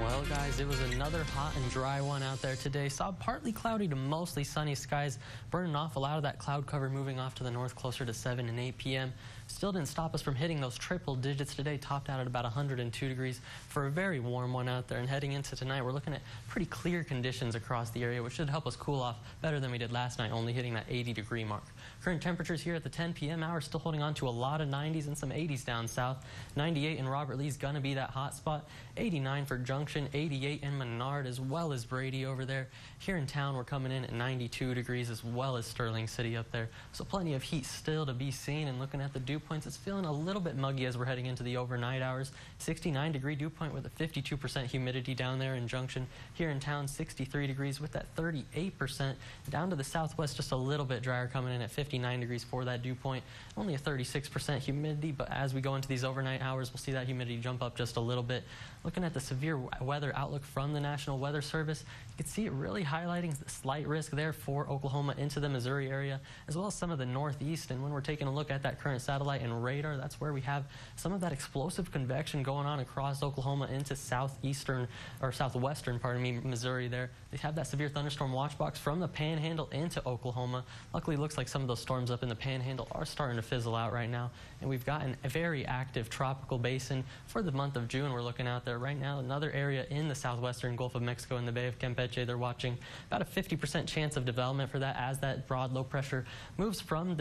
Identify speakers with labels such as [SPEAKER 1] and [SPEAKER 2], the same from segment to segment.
[SPEAKER 1] Well, guys, it was another hot and dry one out there today. Saw partly cloudy to mostly sunny skies, burning off a lot of that cloud cover, moving off to the north closer to 7 and 8 p.m. Still didn't stop us from hitting those triple digits today, topped out at about 102 degrees for a very warm one out there. And heading into tonight, we're looking at pretty clear conditions across the area, which should help us cool off better than we did last night, only hitting that 80-degree mark. Current temperatures here at the 10 p.m. hour still holding on to a lot of 90s and some 80s down south. 98 in Robert Lee's going to be that hot spot. 89 for Junction, 88 in Menard, as well as Brady over there. Here in town, we're coming in at 92 degrees, as well as Sterling City up there. So plenty of heat still to be seen. And looking at the dew points, it's feeling a little bit muggy as we're heading into the overnight hours. 69-degree dew point with a 52% humidity down there in Junction. Here in town, 63 degrees with that 38%. Down to the southwest, just a little bit drier, coming in at 59 degrees for that dew point. Only a 36% humidity, but as we go into these overnight hours, we'll see that humidity jump up just a little bit. Looking at the severe weather outlook from the National Weather Service, you can see it really highlighting the slight risk there for Oklahoma into the Missouri area, as well as some of the northeast. And when we're taking a look at that current satellite and radar, that's where we have some of that explosive convection going on across Oklahoma into southeastern, or southwestern, pardon me, Missouri there. They have that severe thunderstorm watch box from the Panhandle into Oklahoma. Luckily, it looks like some of those storms up in the Panhandle are starting to fizzle out right now. And we've got a very active tropical basin for the month of June. We're looking out there right now. Another area in the southwestern Gulf of Mexico in the Bay of Campeche. They're watching about a 50% chance of development for that as that broad low pressure moves from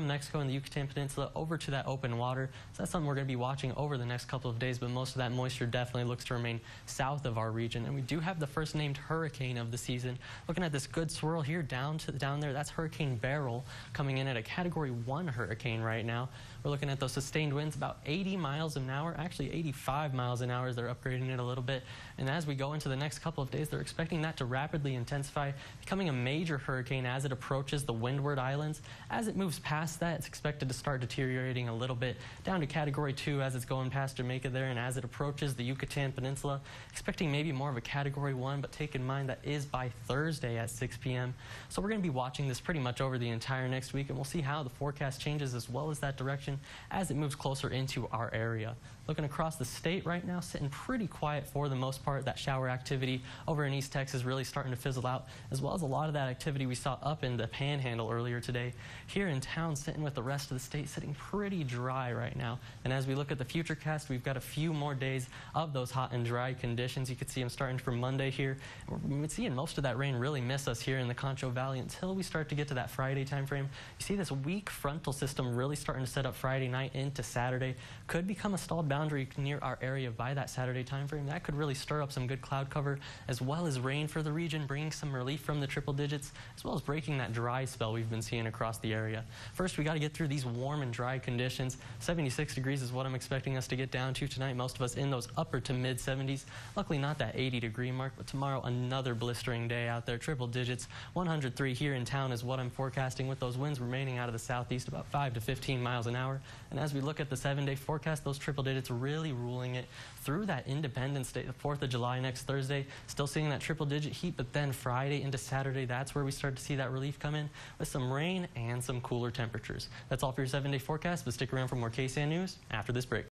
[SPEAKER 1] Mexico and the Yucatan Peninsula over to that open water. So that's something we're going to be watching over the next couple of days, but most of that moisture definitely looks to remain south of our region. And we do have the first named hurricane of the season. Looking at this good swirl here down there, that's Hurricane Beryl, coming in at a Category 1 hurricane right now. We're looking at those sustained winds about 80 miles an hour, actually 85 miles an hour as they're upgrading it a little bit. And as we go into the next couple of days, they're expecting that to rapidly intensify, becoming a major hurricane as it approaches the Windward Islands. As it moves past that, it's expected to start deteriorating a little bit down to Category 2 as it's going past Jamaica there, and as it approaches the Yucatan Peninsula, expecting maybe more of a Category 1, but take in mind that is by Thursday at 6 p.m. So we're going to be watching this pretty much over the entire next week, and we'll see how the forecast changes as well as that direction as it moves closer into our area. Looking across the state right now, sitting pretty quiet for the most part. That shower activity over in East Texas really starting to fizzle out, as well as a lot of that activity we saw up in the Panhandle earlier today. Here in town, sitting with the rest of the state, sitting pretty dry right now. And as we look at the futurecast, we've got a few more days of those hot and dry conditions. You can see them starting from Monday here. We're seeing most of that rain really miss us here in the Concho Valley until we start to get to that Friday time frame. You see this weak frontal system really starting to set up Friday night into Saturday. Could become a stalled boundary near our area by that Saturday time frame. That could really stir up some good cloud cover as well as rain for the region, bringing some relief from the triple digits, as well as breaking that dry spell we've been seeing across the area. First, we got to get through these warm and dry conditions. 76 degrees is what I'm expecting us to get down to tonight. Most of us in those upper to mid 70s. Luckily not that 80-degree mark, but tomorrow another blistering day out there. Triple digits. 103 here in town is what I'm forecasting, with those winds remaining out of the southeast about 5 to 15 miles an hour. And as we look at the 7-day forecast, those triple digits really ruling it through that Independence Day, the 4th of July next Thursday. Still seeing that triple digit heat, but then Friday into Saturday, that's where we start to see that relief come in with some rain and some cooler temperatures. That's all for your 7-day forecast, but stick around for more KSAN news after this break.